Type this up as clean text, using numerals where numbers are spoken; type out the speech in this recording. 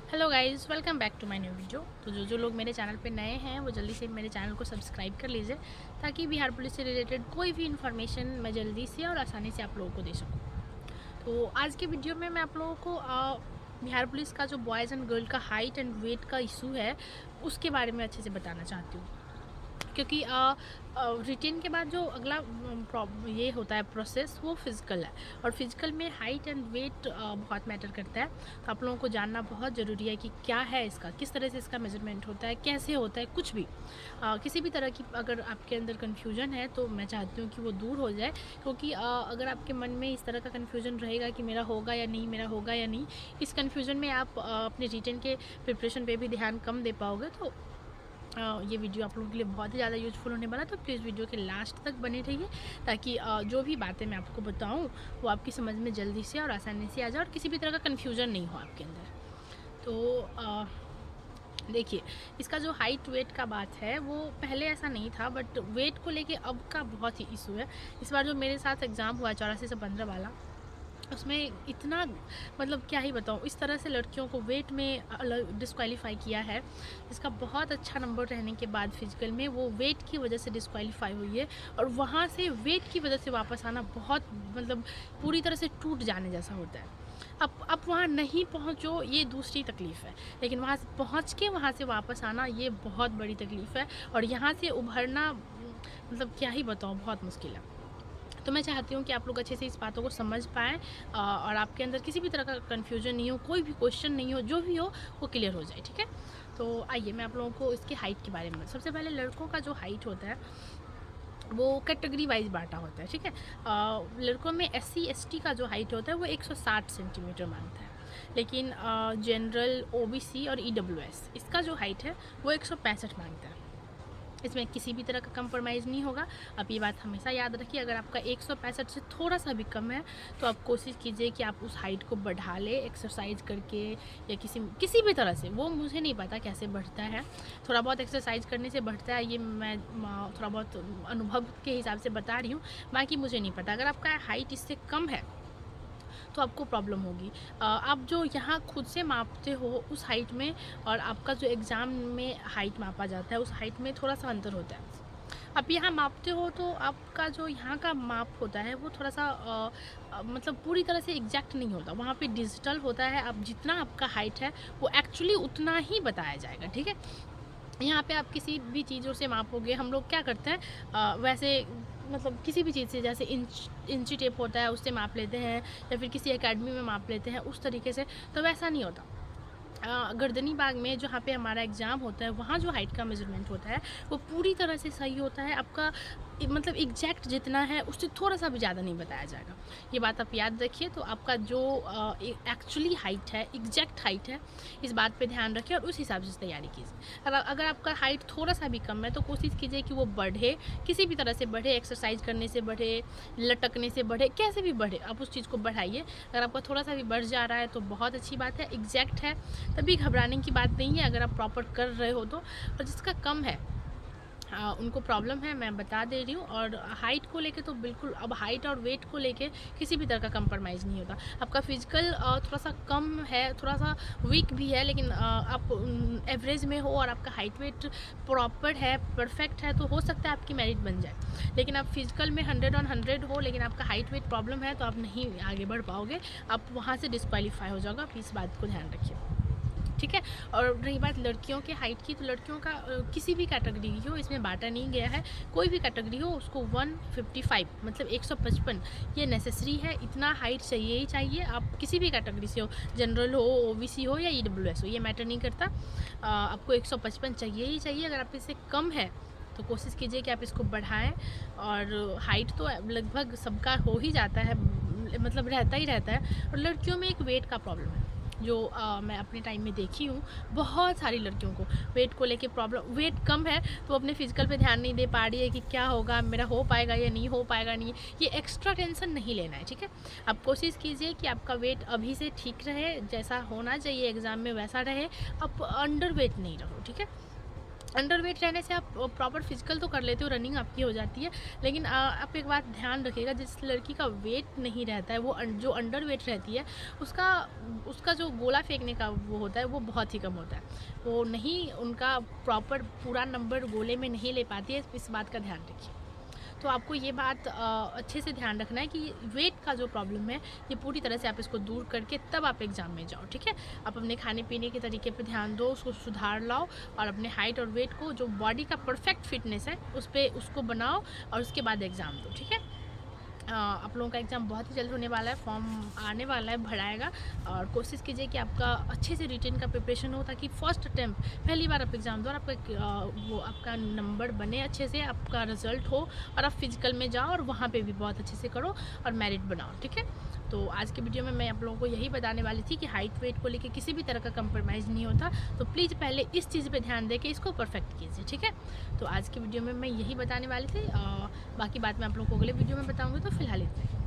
Hello guys, welcome back to my new video. तो जो लोग मेरे चैनल पे नए हैं वो जल्दी से मेरे चैनल को सब्सक्राइब कर लीजिए ताकि बिहार पुलिस से रिलेटेड कोई भी इन्फॉर्मेशन मैं जल्दी से और आसानी से आप लोगों को दे सकूँ। तो आज के वीडियो में मैं आप लोगों को बिहार पुलिस का जो बॉयज़ एंड गर्ल का हाइट एंड वेट का इशू है उसके बारे में अच्छे से बताना चाहती हूँ, क्योंकि रिटेन के बाद जो अगला ये होता है प्रोसेस वो फिज़िकल है, और फिज़िकल में हाइट एंड वेट बहुत मैटर करता है। तो आप लोगों को जानना बहुत ज़रूरी है कि क्या है इसका, किस तरह से इसका मेजरमेंट होता है, कैसे होता है, कुछ भी किसी भी तरह की अगर आपके अंदर कन्फ्यूजन है तो मैं चाहती हूँ कि वो दूर हो जाए। क्योंकि अगर आपके मन में इस तरह का कन्फ्यूजन रहेगा कि मेरा होगा या नहीं, मेरा होगा या नहीं, इस कन्फ्यूजन में आप अपने रिटेन के प्रिपरेशन पे भी ध्यान कम दे पाओगे। तो ये वीडियो आप लोगों के लिए बहुत ही ज़्यादा यूज़फुल होने वाला है। तो प्लीज़ वीडियो के लास्ट तक बने रहिए ताकि जो भी बातें मैं आपको बताऊं वो आपकी समझ में जल्दी से और आसानी से आ जाए और किसी भी तरह का कन्फ्यूज़न नहीं हो आपके अंदर। तो देखिए, इसका जो हाइट वेट का बात है वो पहले ऐसा नहीं था, बट वेट को लेके अब का बहुत ही इशू है। इस बार जो मेरे साथ एग्ज़ाम हुआ 84 से 15 वाला, उसमें इतना मतलब क्या ही बताऊँ, इस तरह से लड़कियों को वेट में अलग डिस्क्वालीफाई किया है। इसका बहुत अच्छा नंबर रहने के बाद फिजिकल में वो वेट की वजह से डिस्क्वालीफाई हुई है, और वहाँ से वेट की वजह से वापस आना बहुत मतलब पूरी तरह से टूट जाने जैसा होता है। अब वहाँ नहीं पहुँचो ये दूसरी तकलीफ़ है, लेकिन वहाँ से पहुँच के वहाँ से वापस आना ये बहुत बड़ी तकलीफ़ है, और यहाँ से उभरना मतलब क्या ही बताऊँ, बहुत मुश्किल है। तो मैं चाहती हूँ कि आप लोग अच्छे से इस बातों को समझ पाएँ और आपके अंदर किसी भी तरह का कन्फ्यूजन नहीं हो, कोई भी क्वेश्चन नहीं हो, जो भी हो वो क्लियर हो जाए, ठीक है। तो आइए मैं आप लोगों को इसके हाइट के बारे में, सबसे पहले लड़कों का जो हाइट होता है वो कैटेगरी वाइज बांटा होता है, ठीक है। लड़कों में SC ST का जो हाइट होता है वो 160 सेंटीमीटर मांगता है, लेकिन जनरल OBC और EWS इसका जो हाइट है वो 165 मांगता है। इसमें किसी भी तरह का कंप्रोमाइज़ नहीं होगा। आप ये बात हमेशा याद रखिए, अगर आपका 165 से थोड़ा सा भी कम है तो आप कोशिश कीजिए कि आप उस हाइट को बढ़ा ले एक्सरसाइज करके या किसी भी तरह से। वो मुझे नहीं पता कैसे बढ़ता है, थोड़ा बहुत एक्सरसाइज करने से बढ़ता है, ये मैं थोड़ा बहुत अनुभव के हिसाब से बता रही हूँ, बाकी मुझे नहीं पता। अगर आपका हाइट इससे कम है तो आपको प्रॉब्लम होगी। आप जो यहाँ खुद से मापते हो उस हाइट में और आपका जो एग्ज़ाम में हाइट मापा जाता है उस हाइट में थोड़ा सा अंतर होता है। आप यहाँ मापते हो तो आपका जो यहाँ का माप होता है वो थोड़ा सा मतलब पूरी तरह से एग्जैक्ट नहीं होता, वहाँ पे डिजिटल होता है। आप जितना आपका हाइट है वो एक्चुअली उतना ही बताया जाएगा, ठीक है। यहाँ पे आप किसी भी चीज़ों से मापोगे, हम लोग क्या करते हैं वैसे मतलब किसी भी चीज़ से, जैसे इंची टेप होता है उससे माप लेते हैं, या फिर किसी एकेडमी में माप लेते हैं उस तरीके से, तो वैसा नहीं होता। गर्दनी बाग में जहाँ पे हमारा एग्ज़ाम होता है वहाँ जो हाइट का मेजरमेंट होता है वो पूरी तरह से सही होता है। आपका मतलब एग्जैक्ट जितना है उससे थोड़ा सा भी ज़्यादा नहीं बताया जाएगा। ये बात आप याद रखिए। तो आपका जो एक्चुअली हाइट है, एग्जैक्ट हाइट है, इस बात पे ध्यान रखिए और उस हिसाब से तैयारी कीजिए। अगर आपका हाइट थोड़ा सा भी कम है तो कोशिश कीजिए कि वो बढ़े, किसी भी तरह से बढ़े, एक्सरसाइज करने से बढ़े, लटकने से बढ़े, कैसे भी बढ़े आप उस चीज़ को बढ़ाइए। अगर आपका थोड़ा सा भी बढ़ जा रहा है तो बहुत अच्छी बात है, एग्जैक्ट है, तभी घबराने की बात नहीं है अगर आप प्रॉपर कर रहे हो तो। और जिसका कम है उनको प्रॉब्लम है, मैं बता दे रही हूँ। और हाइट को लेके तो बिल्कुल, अब हाइट और वेट को लेके किसी भी तरह का कंप्रोमाइज़ नहीं होता। आपका फिजिकल थोड़ा सा कम है, थोड़ा सा वीक भी है, लेकिन आप एवरेज में हो और आपका हाइट वेट प्रॉपर है, परफेक्ट है, तो हो सकता है आपकी मेरिट बन जाए। लेकिन आप फिजिकल में 100/100 हो लेकिन आपका हाइट वेट प्रॉब्लम है तो आप नहीं आगे बढ़ पाओगे, आप वहाँ से डिस्क्वालीफाई हो जाओगे। आप इस बात को ध्यान रखिए, ठीक है। और रही बात लड़कियों के हाइट की, तो लड़कियों का किसी भी कैटेगरी की हो, इसमें बांटा नहीं गया है, कोई भी कैटेगरी हो उसको 155 मतलब 155 ये नेसेसरी है। इतना हाइट चाहिए ही चाहिए, आप किसी भी कैटेगरी से हो, जनरल हो, OBC हो या EWS हो, ये मैटर नहीं करता। आपको 155 चाहिए ही चाहिए। अगर आप इससे कम है तो कोशिश कीजिए कि आप इसको बढ़ाएं। और हाइट तो लगभग सबका हो ही जाता है, मतलब रहता ही रहता है। और लड़कियों में एक वेट का प्रॉब्लम है जो मैं अपने टाइम में देखी हूँ। बहुत सारी लड़कियों को वेट को लेके प्रॉब्लम, वेट कम है तो अपने फिजिकल पे ध्यान नहीं दे पा रही है कि क्या होगा, मेरा हो पाएगा या नहीं हो पाएगा, नहीं, ये एक्स्ट्रा टेंशन नहीं लेना है, ठीक है। आप कोशिश कीजिए कि आपका वेट अभी से ठीक रहे, जैसा होना चाहिए एग्ज़ाम में वैसा रहे, आप अंडर वेट नहीं रहो, ठीक है। अंडरवेट रहने से आप प्रॉपर फिजिकल तो कर लेते हो, रनिंग आपकी हो जाती है, लेकिन आप एक बात ध्यान रखिएगा, जिस लड़की का वेट नहीं रहता है, वो जो अंडरवेट रहती है, उसका उसका जो गोला फेंकने का वो होता है वो बहुत ही कम होता है, वो नहीं, उनका प्रॉपर पूरा नंबर गोले में नहीं ले पाती है, इस बात का ध्यान रखिए। तो आपको ये बात अच्छे से ध्यान रखना है कि वेट का जो प्रॉब्लम है ये पूरी तरह से आप इसको दूर करके तब आप एग्ज़ाम में जाओ, ठीक है। आप अपने खाने पीने के तरीके पे ध्यान दो, उसको सुधार लाओ और अपने हाइट और वेट को, जो बॉडी का परफेक्ट फिटनेस है, उसको बनाओ और उसके बाद एग्ज़ाम दो, ठीक है। आप लोगों का एग्ज़ाम बहुत ही जल्द होने वाला है, फॉर्म आने वाला है, भराएगा, और कोशिश कीजिए कि आपका अच्छे से रिटेन का प्रिपरेशन हो, ताकि फर्स्ट अटैम्प्ट पहली बार आप एग्ज़ाम दो और आपका नंबर बने अच्छे से, आपका रिज़ल्ट हो और आप फिजिकल में जाओ और वहाँ पे भी बहुत अच्छे से करो और मेरिट बनाओ, ठीक है। तो आज के वीडियो में मैं आप लोगों को यही बताने वाली थी कि हाइट वेट को लेके किसी भी तरह का कंप्रोमाइज़ नहीं होता, तो प्लीज़ पहले इस चीज़ पे ध्यान देके इसको परफेक्ट कीजिए, ठीक है। तो आज की वीडियो में मैं यही बताने वाली थी, बाकी बात मैं आप लोगों को अगले वीडियो में बताऊँगी, तो फिलहाल इतना ही।